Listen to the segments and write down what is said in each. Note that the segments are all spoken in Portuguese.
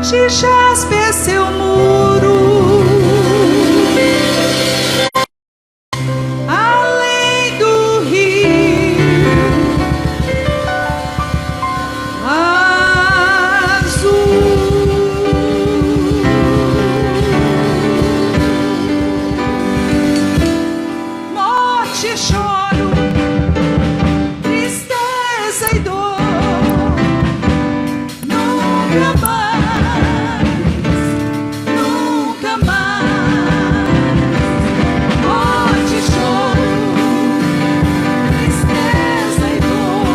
de jaspe seu muro, além do rio azul. Morte e choro, tristeza e dor, nunca mais, nunca mais. Morte e choro, tristeza e dor,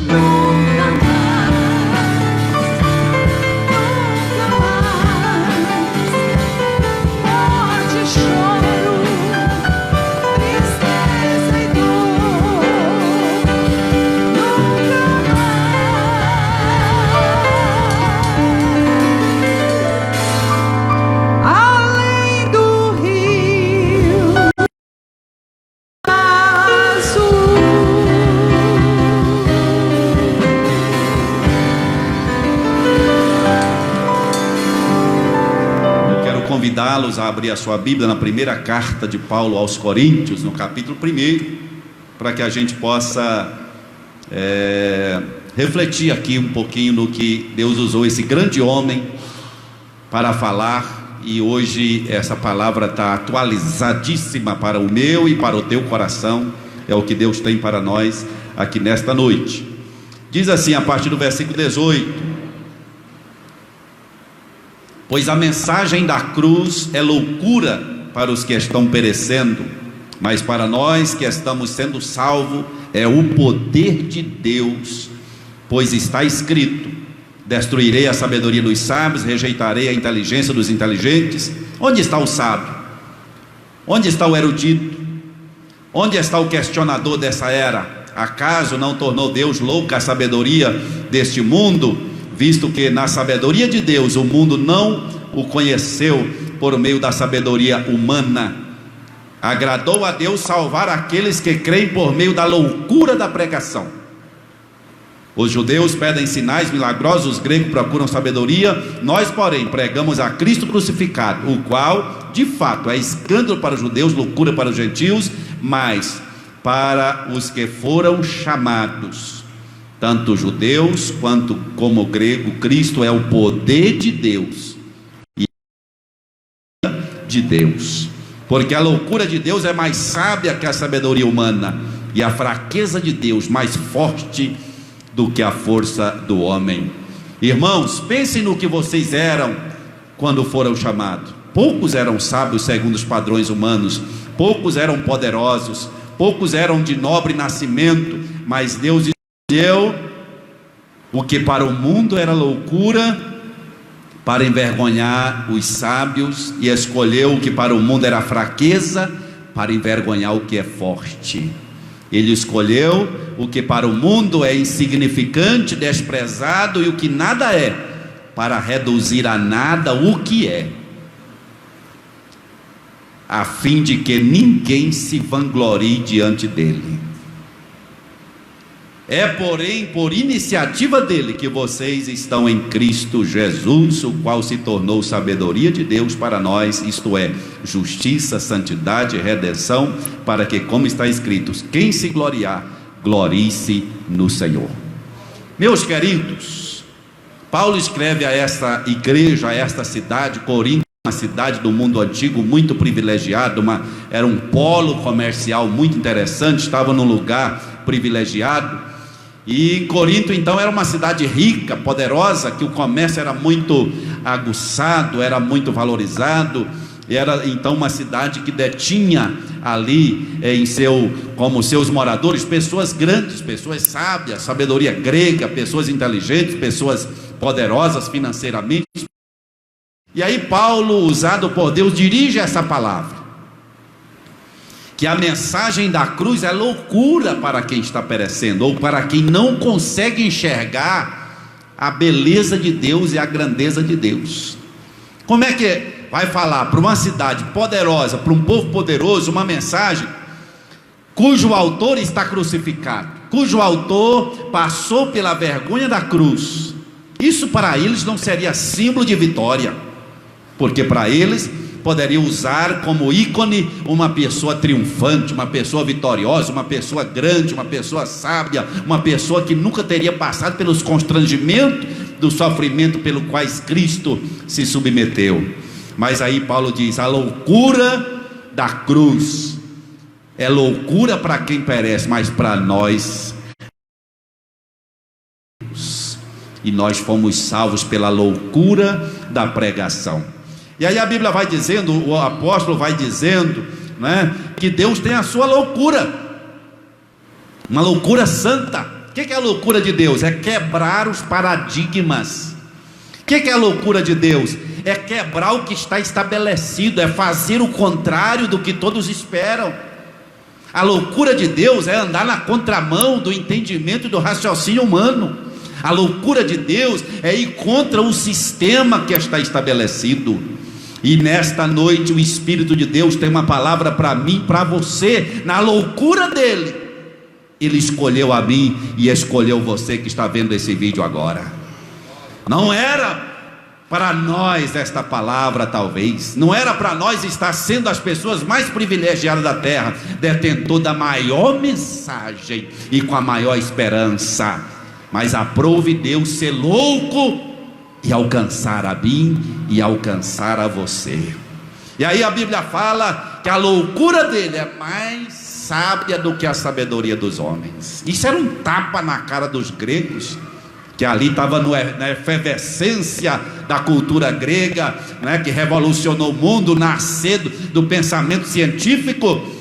nunca mais, nunca mais. Morte e choro, tristeza e dor, nunca mais. Além do rio azul. Eu quero convidá-los a abrir a sua Bíblia na primeira carta de Paulo aos Coríntios, no capítulo 1, para que a gente possa refletir aqui um pouquinho no que Deus usou esse grande homem para falar. E hoje essa palavra está atualizadíssima para o meu e para o teu coração. É o que Deus tem para nós aqui nesta noite. Diz assim, a partir do versículo 18: pois a mensagem da cruz é loucura para os que estão perecendo, mas para nós que estamos sendo salvos é o poder de Deus. Pois está escrito: destruirei a sabedoria dos sábios, rejeitarei a inteligência dos inteligentes. Onde está o sábio? Onde está o erudito? Onde está o questionador dessa era? Acaso não tornou Deus louca a sabedoria deste mundo, visto que na sabedoria de Deus o mundo não o conheceu por meio da sabedoria humana? Agradou a Deus salvar aqueles que creem por meio da loucura da pregação. Os judeus pedem sinais milagrosos, os gregos procuram sabedoria. Nós, porém, pregamos a Cristo crucificado, o qual, de fato, é escândalo para os judeus, loucura para os gentios, mas para os que foram chamados, tanto judeus quanto como grego, Cristo é o poder de Deus e de Deus, porque a loucura de Deus é mais sábia que a sabedoria humana, e a fraqueza de Deus mais forte do que a força do homem. Irmãos, pensem no que vocês eram quando foram chamados. Poucos eram sábios segundo os padrões humanos, poucos eram poderosos, poucos eram de nobre nascimento, mas Deus deu o que para o mundo era loucura, para envergonhar os sábios, e escolheu o que para o mundo era fraqueza, para envergonhar o que é forte. Ele escolheu o que para o mundo é insignificante, desprezado, e o que nada é, para reduzir a nada o que é, a fim de que ninguém se vanglorie diante dele. É, porém, por iniciativa dele que vocês estão em Cristo Jesus, o qual se tornou sabedoria de Deus para nós, isto é, justiça, santidade e redenção, para que, como está escrito, quem se gloriar, glorie-se no Senhor. Meus queridos, Paulo escreve a esta igreja, a esta cidade, Corinto, uma cidade do mundo antigo muito privilegiada, era um polo comercial muito interessante, estava num lugar privilegiado. E Corinto então era uma cidade rica, poderosa, que o comércio era muito aguçado, era muito valorizado. Era então uma cidade que detinha ali como seus moradores pessoas grandes, pessoas sábias, sabedoria grega, pessoas inteligentes, pessoas poderosas financeiramente. E aí Paulo, usado por Deus, dirige essa palavra, que a mensagem da cruz é loucura para quem está perecendo, ou para quem não consegue enxergar a beleza de Deus e a grandeza de Deus. Como é que vai falar para uma cidade poderosa, para um povo poderoso, uma mensagem cujo autor está crucificado, cujo autor passou pela vergonha da cruz, Isso para eles não seria símbolo de vitória, porque para eles poderia usar como ícone uma pessoa triunfante, uma pessoa vitoriosa, uma pessoa grande, uma pessoa sábia, uma pessoa que nunca teria passado pelos constrangimentos do sofrimento pelo quais Cristo se submeteu. Mas aí Paulo diz: a loucura da cruz é loucura para quem perece, mas para nós, e nós fomos salvos pela loucura da pregação. E aí a Bíblia vai dizendo, o apóstolo vai dizendo, né, que Deus tem a sua loucura, uma loucura santa. O que é a loucura de Deus? É quebrar os paradigmas. O que é a loucura de Deus? É quebrar o que está estabelecido, é fazer o contrário do que todos esperam. A loucura de Deus é andar na contramão do entendimento e do raciocínio humano. A loucura de Deus é ir contra o sistema que está estabelecido. E nesta noite o Espírito de Deus tem uma palavra para mim, para você. Na loucura dele, ele escolheu a mim e escolheu você que está vendo esse vídeo agora. Não era para nós esta palavra, talvez não era para nós estar sendo as pessoas mais privilegiadas da terra, detentor da maior mensagem e com a maior esperança, mas aprove Deus ser louco e alcançar a mim e alcançar a você. E aí a Bíblia fala que a loucura dele é mais sábia do que a sabedoria dos homens. Isso era um tapa na cara dos gregos, que ali estava na efervescência da cultura grega, né, que revolucionou o mundo, nascendo do pensamento científico.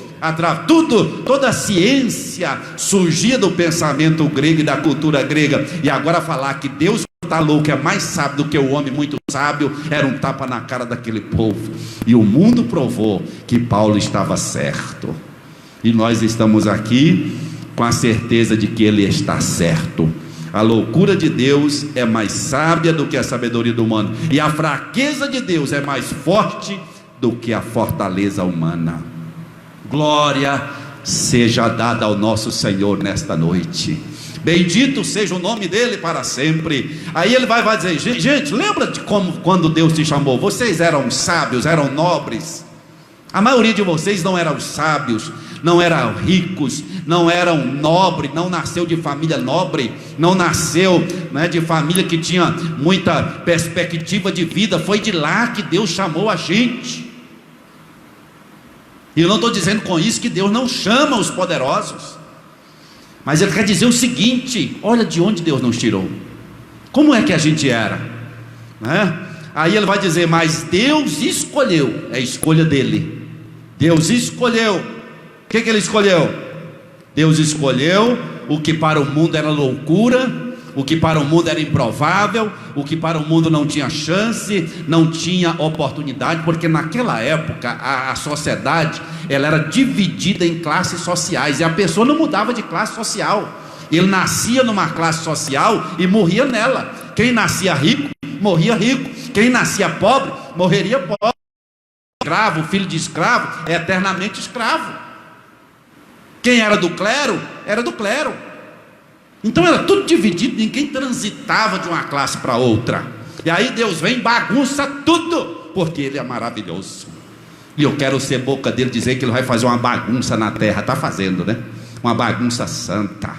Toda a ciência surgia do pensamento grego e da cultura grega. E agora falar que Deus está louco, é mais sábio do que o homem muito sábio, era um tapa na cara daquele povo. E o mundo provou que Paulo estava certo, e nós estamos aqui com a certeza de que ele está certo. A loucura de Deus é mais sábia do que a sabedoria do humano, e a fraqueza de Deus é mais forte do que a fortaleza humana. Glória seja dada ao nosso Senhor nesta noite. Bendito seja o nome dele para sempre. Aí ele vai dizer: gente, lembra de como quando Deus te chamou? Vocês eram sábios, eram nobres. A maioria de vocês não eram sábios, não eram ricos, não eram nobres, não nasceu de família nobre, não nasceu, né, de família que tinha muita perspectiva de vida. Foi de lá que Deus chamou a gente. E eu não estou dizendo com isso que Deus não chama os poderosos, mas ele quer dizer o seguinte: olha de onde Deus nos tirou, como é que a gente era, né? Aí ele vai dizer: mas Deus escolheu, é escolha dele. Deus escolheu. O que ele escolheu? Deus escolheu o que para o mundo era loucura, o que para o mundo era improvável, o que para o mundo não tinha chance, não tinha oportunidade, porque naquela época a sociedade, ela era dividida em classes sociais, e a pessoa não mudava de classe social. Ele nascia numa classe social e morria nela. Quem nascia rico, morria rico. Quem nascia pobre, morreria pobre. Escravo, filho de escravo, é eternamente escravo. Quem era do clero, era do clero. Então era tudo dividido, ninguém transitava de uma classe para outra. E aí Deus vem e bagunça tudo, porque Ele é maravilhoso. E eu quero ser boca dele, dizer que Ele vai fazer uma bagunça na terra. Está fazendo, né? Uma bagunça santa.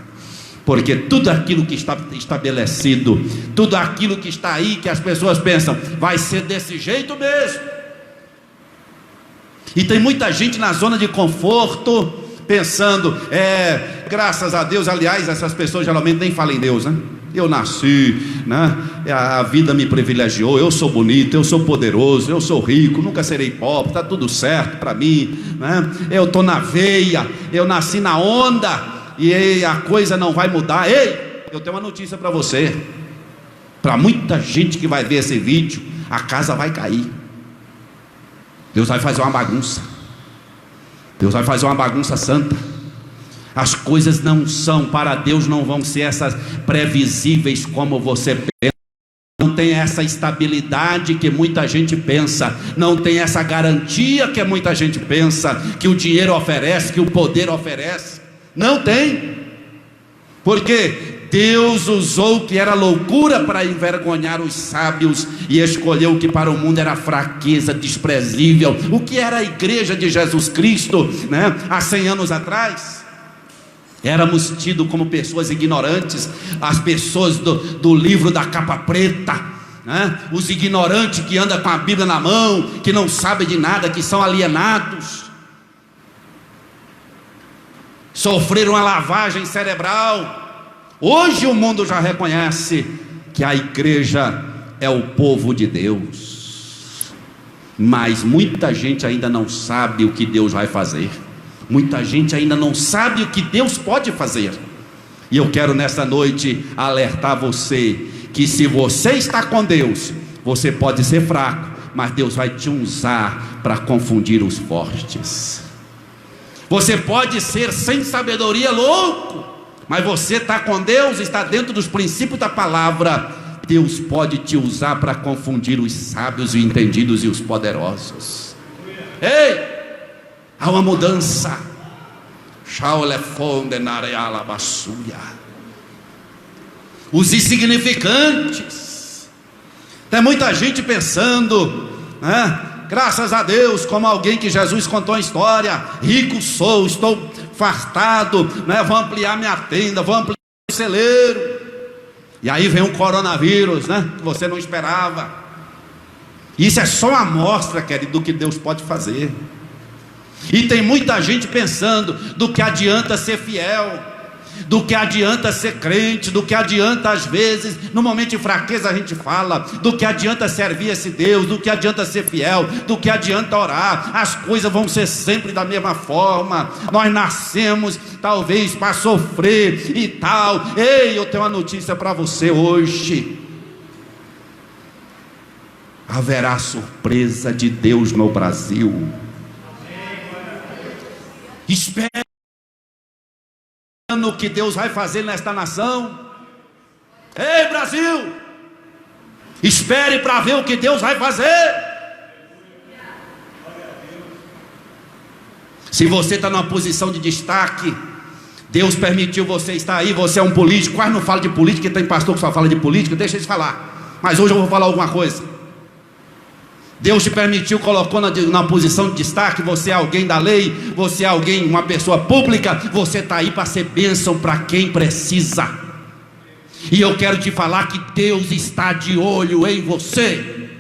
Porque tudo aquilo que está estabelecido, tudo aquilo que está aí, que as pessoas pensam, vai ser desse jeito mesmo. E tem muita gente na zona de conforto, pensando, graças a Deus. Aliás, essas pessoas geralmente nem falam em Deus, né? Eu nasci, né? A vida me privilegiou, eu sou bonito, eu sou poderoso, eu sou rico, nunca serei pobre, está tudo certo para mim, né? Eu estou na veia, eu nasci na onda, e a coisa não vai mudar. Ei, eu tenho uma notícia para você. Para muita gente que vai ver esse vídeo, a casa vai cair. Deus vai fazer uma bagunça. Deus vai fazer uma bagunça santa. As coisas não são, para Deus não vão ser essas previsíveis como você pensa. Não tem essa estabilidade que muita gente pensa. Não tem essa garantia que muita gente pensa, que o dinheiro oferece, que o poder oferece. Não tem. Porque Deus usou o que era loucura para envergonhar os sábios e escolheu o que para o mundo era fraqueza, desprezível. O que era a igreja de Jesus Cristo, né? Há 100 anos atrás, éramos tidos como pessoas ignorantes, as pessoas do livro da capa preta, né? Os ignorantes que andam com a Bíblia na mão, que não sabem de nada, que são alienados, sofreram uma lavagem cerebral. Hoje o mundo já reconhece que a igreja é o povo de Deus, mas muita gente ainda não sabe o que Deus vai fazer, muita gente ainda não sabe o que Deus pode fazer. E eu quero nessa noite alertar você, que se você está com Deus, você pode ser fraco, mas Deus vai te usar para confundir os fortes. Você pode ser sem sabedoria louco, mas você está com Deus, está dentro dos princípios da palavra. Deus pode te usar para confundir os sábios, os entendidos e os poderosos. Ei, há uma mudança. Os insignificantes. Tem muita gente pensando, né? Graças a Deus, como alguém que Jesus contou a história: rico sou, estou fartado, né? Vou ampliar minha tenda, vou ampliar o celeiro. E aí vem um coronavírus, né? Que você não esperava. Isso é só uma amostra, querido, do que Deus pode fazer. E tem muita gente pensando: do que adianta ser fiel, do que adianta ser crente, do que adianta às vezes, no momento de fraqueza a gente fala, do que adianta servir esse Deus, do que adianta ser fiel, do que adianta orar, as coisas vão ser sempre da mesma forma, nós nascemos talvez para sofrer e tal. Ei, eu tenho uma notícia para você hoje: haverá surpresa de Deus no Brasil. Espere o que Deus vai fazer nesta nação. Ei, Brasil, espere para ver o que Deus vai fazer. Se você está numa posição de destaque, Deus permitiu você estar aí, você é um político. Quase não fala de política, tem pastor que só fala de política, deixa eles falar, mas hoje eu vou falar alguma coisa. Deus te permitiu, colocou na posição de destaque, você é alguém da lei, você é alguém, uma pessoa pública, você está aí para ser bênção para quem precisa. E eu quero te falar que Deus está de olho em você.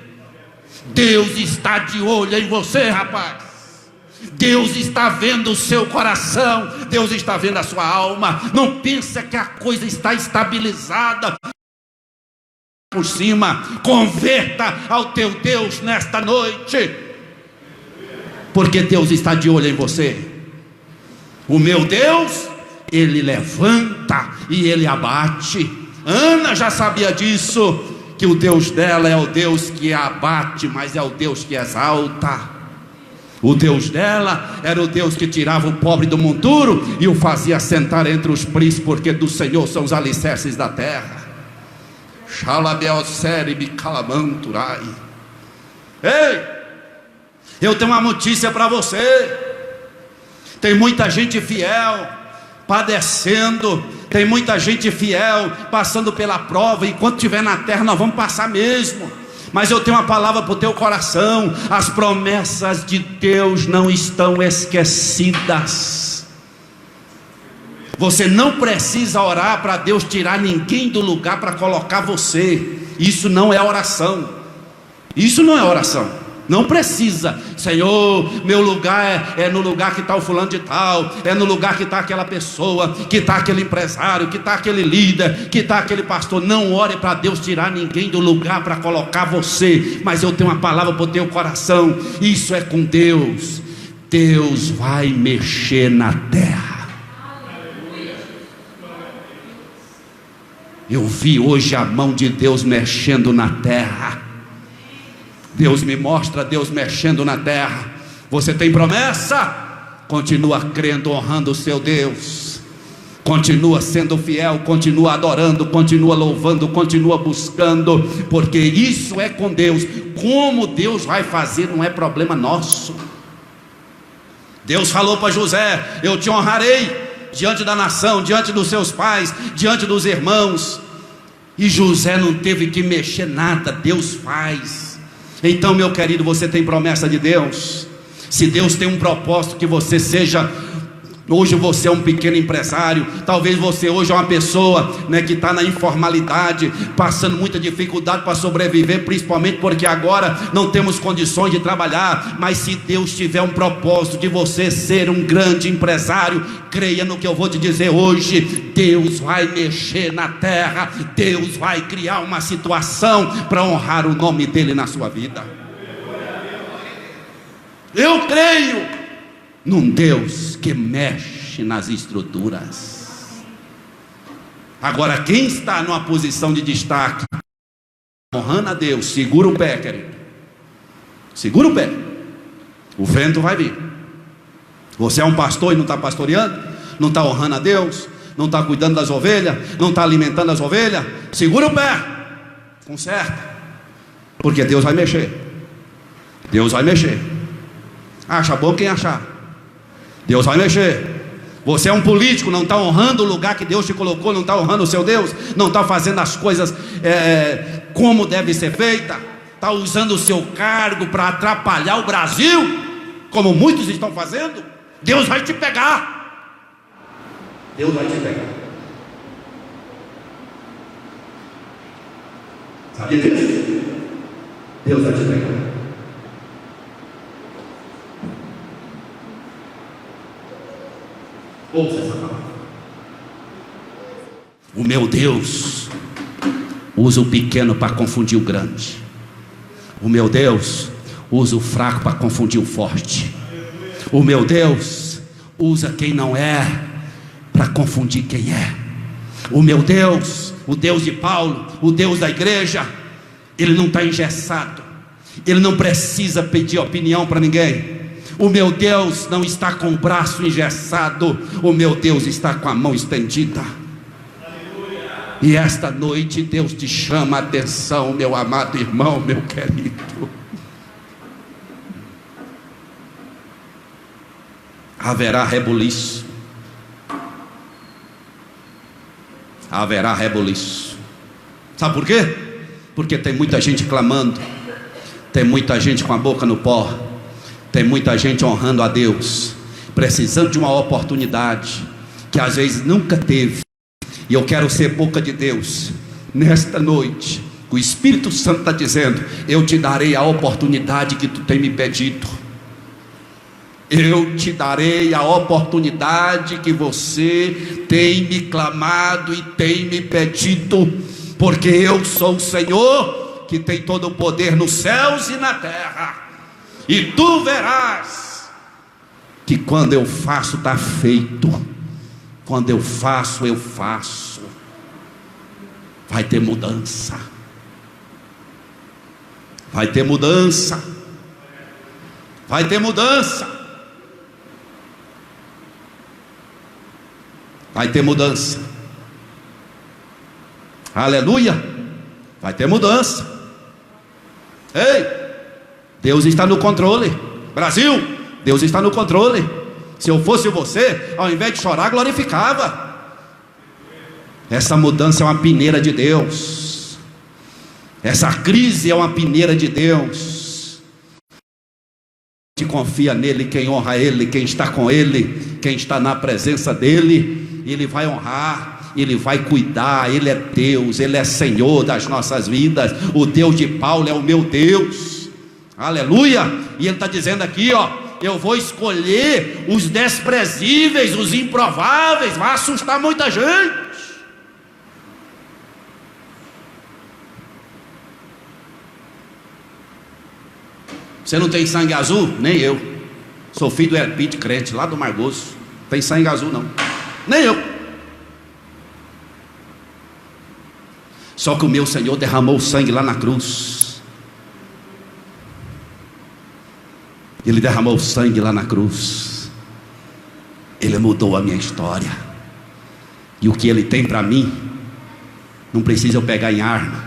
Deus está de olho em você, rapaz. Deus está vendo o seu coração, Deus está vendo a sua alma. Não pensa que a coisa está estabilizada por cima. Converta ao teu Deus nesta noite, porque Deus está de olho em você. O meu Deus, Ele levanta e Ele abate. Ana já sabia disso, que o Deus dela é o Deus que abate, mas é o Deus que exalta. O Deus dela era o Deus que tirava o pobre do monturo e o fazia sentar entre os príncipes, porque do Senhor são os alicerces da terra. Ei, eu tenho uma notícia para você. Tem muita gente fiel padecendo, tem muita gente fiel passando pela prova. Enquanto estiver na terra nós vamos passar mesmo, mas eu tenho uma palavra para o teu coração: as promessas de Deus não estão esquecidas. Você não precisa orar para Deus tirar ninguém do lugar para colocar você. Isso não é oração. Isso não é oração. Não precisa. Senhor, meu lugar é no lugar que está o fulano de tal, é no lugar que está aquela pessoa, que está aquele empresário, que está aquele líder, que está aquele pastor. Não ore para Deus tirar ninguém do lugar para colocar você. Mas eu tenho uma palavra para o teu coração: isso é com Deus. Deus vai mexer na terra. Eu vi hoje a mão de Deus mexendo na terra. Deus me mostra Deus mexendo na terra. Você tem promessa? Continua crendo, honrando o seu Deus. Continua sendo fiel, continua adorando, continua louvando, continua buscando, porque isso é com Deus. Como Deus vai fazer não é problema nosso. Deus falou para José: eu te honrarei. diante da nação, diante dos seus pais, diante dos irmãos. E José não teve que mexer nada, Deus faz. Então, meu querido, você tem promessa de Deus. Se Deus tem um propósito que você seja, hoje você é um pequeno empresário, talvez você hoje é uma pessoa, que está na informalidade, passando muita dificuldade para sobreviver, principalmente porque agora não temos condições de trabalhar. Mas se Deus tiver um propósito de você ser um grande empresário, creia no que eu vou te dizer hoje: Deus vai mexer na terra, Deus vai criar uma situação para honrar o nome dele na sua vida. Eu creio num Deus que mexe nas estruturas. Agora, quem está numa posição de destaque, honrando a Deus, segura o pé, querido. Segura o pé. O vento vai vir. Você é um pastor e não está pastoreando, não está honrando a Deus, não está cuidando das ovelhas, não está alimentando as ovelhas. Segura o pé. Conserta. Porque Deus vai mexer. Deus vai mexer. Acha bom quem achar. Deus vai mexer. Você é um político, não está honrando o lugar que Deus te colocou, não está honrando o seu Deus, não está fazendo as coisas como deve ser feita, está usando o seu cargo para atrapalhar o Brasil, como muitos estão fazendo. Deus vai te pegar. Deus vai te pegar. Sabia disso? Deus vai te pegar. Ouça essa palavra. O meu Deus usa o pequeno para confundir o grande. O meu Deus usa o fraco para confundir o forte. O meu Deus usa quem não é para confundir quem é. O meu Deus, o Deus de Paulo, o Deus da igreja, ele não está engessado. Ele não precisa pedir opinião para ninguém. O meu Deus não está com o braço engessado. O meu Deus está com a mão estendida. Aleluia. E esta noite Deus te chama a atenção, meu amado irmão, meu querido. Haverá rebuliço. Haverá rebuliço. Sabe por quê? Porque tem muita gente clamando, tem muita gente com a boca no pó, tem muita gente honrando a Deus, precisando de uma oportunidade que às vezes nunca teve. E eu quero ser boca de Deus nesta noite. O Espírito Santo está dizendo: eu te darei a oportunidade que tu tem me pedido. Eu te darei a oportunidade que você tem me clamado e tem me pedido, porque eu sou o Senhor que tem todo o poder nos céus e na terra. E tu verás que quando eu faço, está feito. Quando eu faço, eu faço. Vai ter mudança. Vai ter mudança. Vai ter mudança. Vai ter mudança. Aleluia. Vai ter mudança. Ei, Deus está no controle. Brasil, Deus está no controle. Se eu fosse você, ao invés de chorar, glorificava. Essa mudança é uma peneira de Deus. Essa crise é uma peneira de Deus. Quem confia nele, quem honra ele, quem está com ele, quem está na presença dele, ele vai honrar, ele vai cuidar. Ele é Deus, ele é Senhor das nossas vidas. O Deus de Paulo é o meu Deus. Aleluia. E ele está dizendo aqui, eu vou escolher os desprezíveis, os improváveis. Vai assustar muita gente. Você não tem sangue azul? Nem eu. Sou filho do Herpite crente, lá do Margoso. Não tem sangue azul não. Nem eu. Só que o meu Senhor derramou sangue lá na cruz. Ele derramou sangue lá na cruz. Ele mudou a minha história. E o que Ele tem para mim, não precisa eu pegar em arma,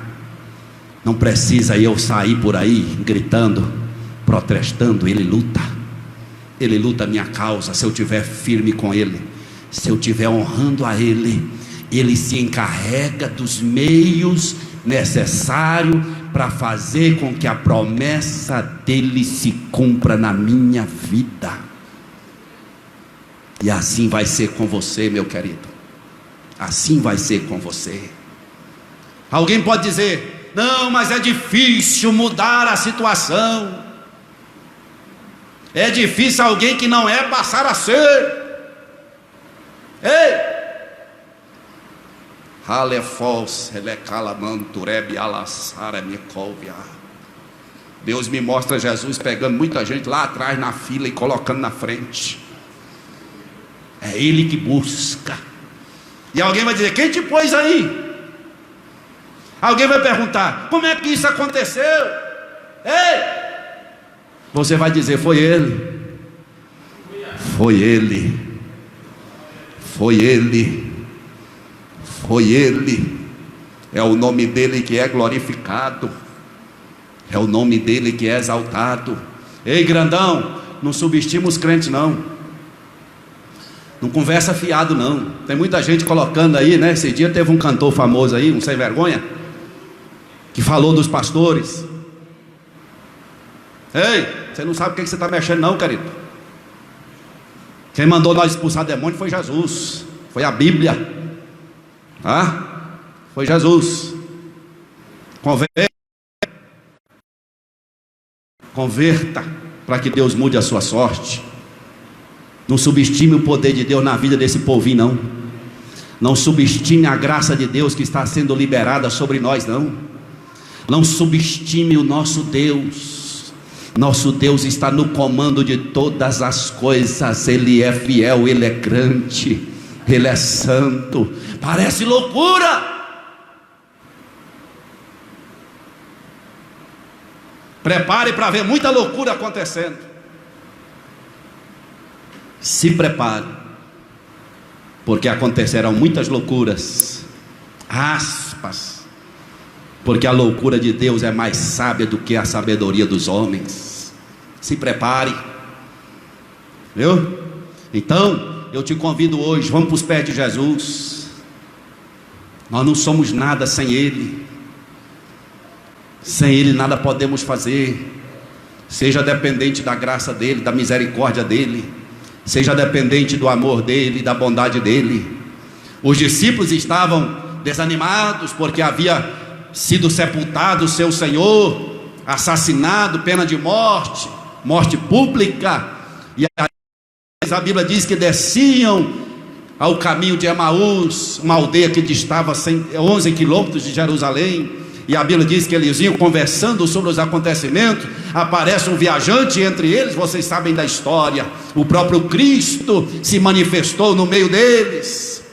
não precisa eu sair por aí gritando, protestando. Ele luta a minha causa, se eu estiver firme com Ele. Se eu estiver honrando a Ele, Ele se encarrega dos meios necessários para fazer com que a promessa dele se cumpra na minha vida. E assim vai ser com você, meu querido. Assim vai ser com você. Alguém pode dizer: não, mas é difícil mudar a situação. É difícil alguém que não é passar a ser. Ei! Deus me mostra Jesus pegando muita gente lá atrás na fila e colocando na frente. É Ele que busca. E alguém vai dizer: quem te pôs aí? Alguém vai perguntar: como é que isso aconteceu? Ei! Você vai dizer: foi Ele. Foi Ele. Foi Ele. Foi Ele. É o nome dele que é glorificado. É o nome dele que é exaltado. Ei, grandão, não subestima os crentes não. Não conversa fiado não. Tem muita gente colocando aí, né? Esse dia teve um cantor famoso aí, um sem vergonha, que falou dos pastores. Ei, você não sabe o que você está mexendo não, querido. Quem mandou nós expulsar demônio foi Jesus. Foi a Bíblia. Foi Jesus. Converta para que Deus mude a sua sorte. Não subestime o poder de Deus na vida desse povinho não. Não subestime a graça de Deus que está sendo liberada sobre nós não. Não subestime o nosso Deus. Nosso Deus está no comando de todas as coisas. Ele é fiel, Ele é grande, Ele é santo. Parece loucura. Prepare para ver muita loucura acontecendo. Se prepare, porque acontecerão muitas loucuras. Aspas. Porque a loucura de Deus é mais sábia do que a sabedoria dos homens. Se prepare. Viu? Então, eu te convido hoje, vamos para os pés de Jesus. Nós não somos nada sem Ele. Sem Ele nada podemos fazer. Seja dependente da graça dEle, da misericórdia dEle. Seja dependente do amor dEle, da bondade dEle. Os discípulos estavam desanimados porque havia sido sepultado o seu Senhor, assassinado, pena de morte, morte pública. E a Bíblia diz que desciam ao caminho de Emaús, uma aldeia que distava 11 quilômetros de Jerusalém. E a Bíblia diz que eles iam conversando sobre os acontecimentos. Aparece um viajante entre eles, vocês sabem da história. O próprio Cristo se manifestou no meio deles.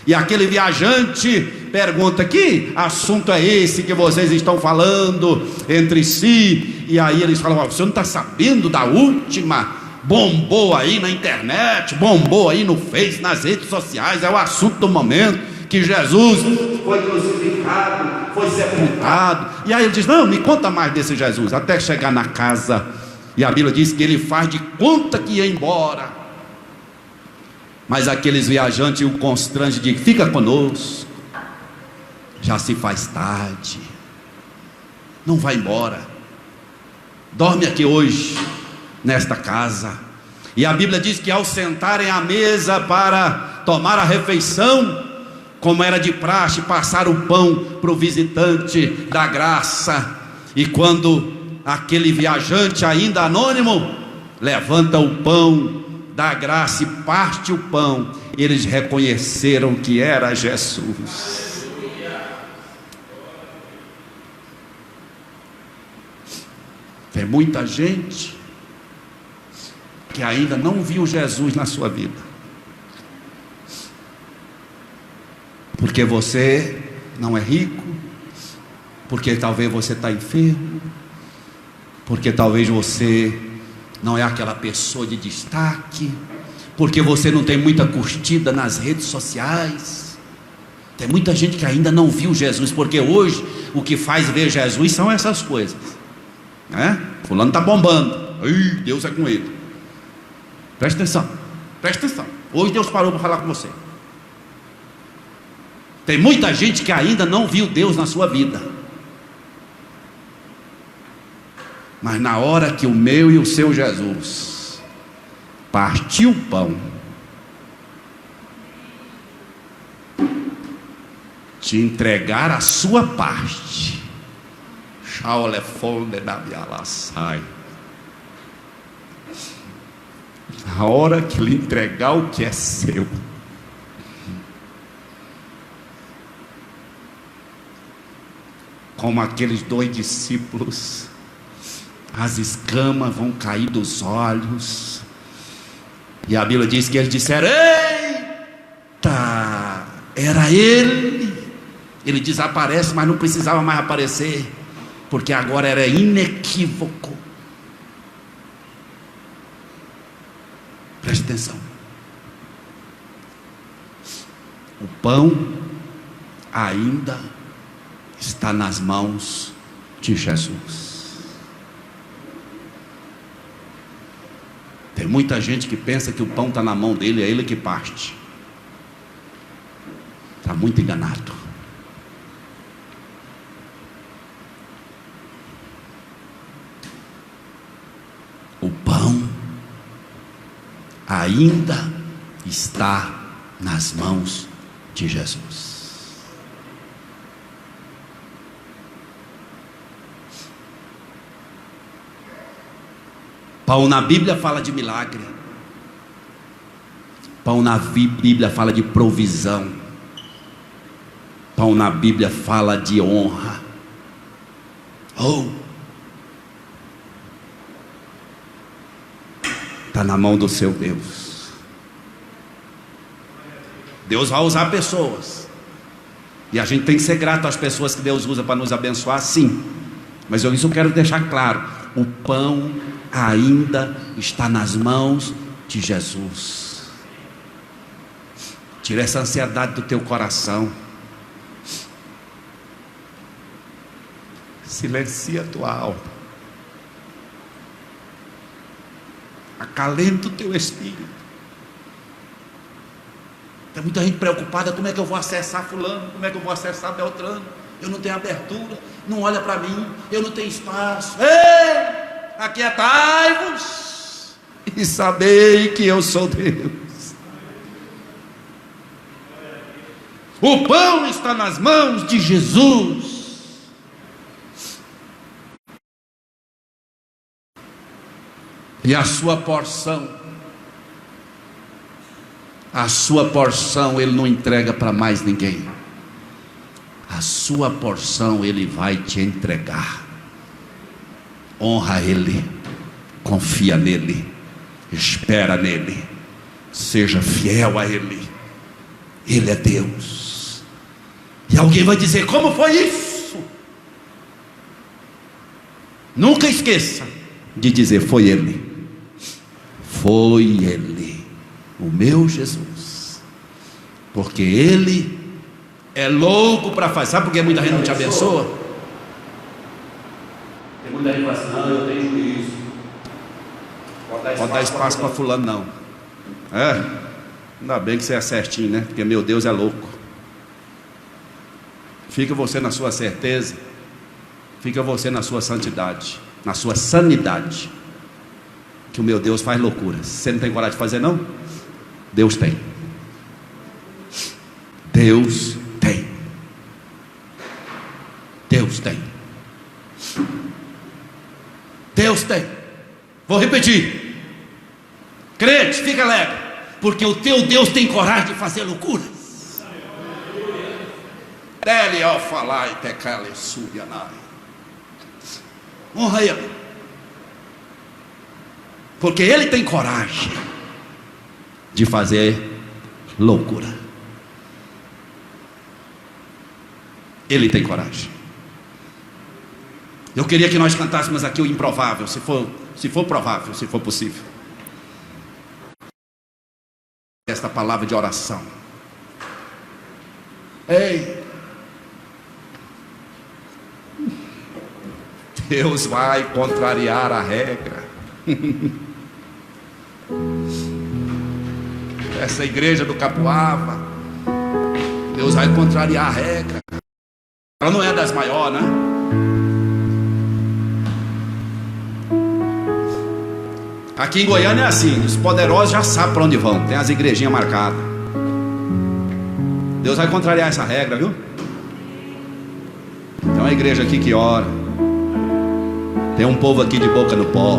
E aquele viajante pergunta: que assunto é esse que vocês estão falando entre si? E aí eles falam: você não está sabendo da última? Bombou aí na internet, bombou aí no Face, nas redes sociais. É o assunto do momento, que Jesus foi crucificado, foi sepultado. E aí ele diz: não, me conta mais desse Jesus. Até chegar na casa, e a Bíblia diz que ele faz de conta que ia embora. Mas aqueles viajantes o constrangem de: fica conosco, já se faz tarde, não vai embora, dorme aqui hoje nesta casa. E a Bíblia diz que ao sentarem à mesa para tomar a refeição, como era de praxe, passar o pão para o visitante da graça. E quando aquele viajante, ainda anônimo, levanta o pão da graça e parte o pão, eles reconheceram que era Jesus. Tem muita gente que ainda não viu Jesus na sua vida, porque você não é rico, porque talvez você está enfermo, porque talvez você não é aquela pessoa de destaque, porque você não tem muita curtida nas redes sociais. Tem muita gente que ainda não viu Jesus, porque hoje o que faz ver Jesus são essas coisas, né? Fulano está bombando, Deus é com ele. Presta atenção, presta atenção. Hoje Deus parou para falar com você. Tem muita gente que ainda não viu Deus na sua vida. Mas na hora que o meu e o seu Jesus partiu o pão, te entregar a sua parte, na hora que lhe entregar o que é seu, como aqueles 2 discípulos, as escamas vão cair dos olhos, e a Bíblia diz que eles disseram: eita, era ele. Ele desaparece, mas não precisava mais aparecer, porque agora era inequívoco. Preste atenção. O pão ainda está nas mãos de Jesus. Tem muita gente que pensa que o pão está na mão dele, é ele que parte. Está muito enganado. O pão ainda está nas mãos de Jesus. Pão na Bíblia fala de milagre. Pão na Bíblia fala de provisão. Pão na Bíblia fala de honra. Está na mão do seu Deus. Deus vai usar pessoas, e a gente tem que ser grato às pessoas que Deus usa para nos abençoar, sim. Mas isso eu quero deixar claro: o pão ainda está nas mãos de Jesus. Tira essa ansiedade do teu coração. Silencia a tua alma. Acalenta o teu espírito. Tem muita gente preocupada: como é que eu vou acessar fulano? Como é que eu vou acessar Beltrano? Eu não tenho abertura, não olha para mim, eu não tenho espaço. Ei! Aquietai-vos e sabei que eu sou Deus. O pão está nas mãos de Jesus. E a sua porção Ele não entrega para mais ninguém. A sua porção Ele vai te entregar. Honra Ele, confia nele, espera nele, seja fiel a Ele. Ele é Deus. E alguém vai dizer: como foi isso? Nunca esqueça de dizer: foi Ele. Foi Ele, o meu Jesus. Porque Ele é louco para fazer. Sabe por que muita gente não te abençoa? Tem muita gente que fala assim: não, eu tenho juízo, pode dar espaço para fulano não. Ainda bem que você é certinho, né? Porque meu Deus é louco. Fica você na sua certeza, fica você na sua santidade, na sua sanidade, que o meu Deus faz loucuras. Você não tem coragem de fazer não? Deus tem. Deus tem. Deus tem. Deus tem. Vou repetir. Crente, fica alegre, porque o teu Deus tem coragem de fazer loucuras. Dele ao falar e tecale subianai. Honra Ele, porque Ele tem coragem de fazer loucura. Ele tem coragem. Eu queria que nós cantássemos aqui o improvável, se for provável, se for possível. Esta palavra de oração. Ei, Deus vai contrariar a regra. essa igreja do Capuava, Deus vai contrariar a regra. Ela não é das maiores, né? Aqui em Goiânia é assim, os poderosos já sabem para onde vão, tem as igrejinhas marcadas. Deus vai contrariar essa regra, viu? Tem uma igreja aqui que ora, tem um povo aqui de boca no pó,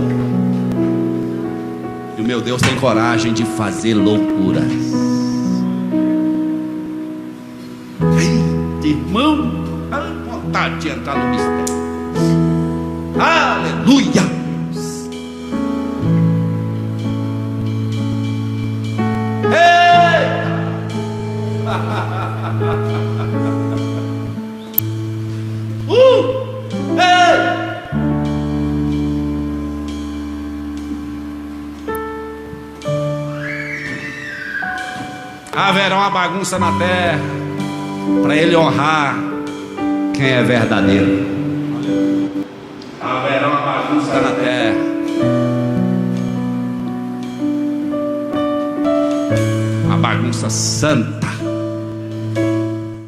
e o meu Deus tem coragem de fazer loucuras. Eita, irmão, a vontade de entrar no mistério. Aleluia! Haverá uma bagunça na terra para ele honrar quem é verdadeiro. Haverá uma bagunça na terra. Uma bagunça santa.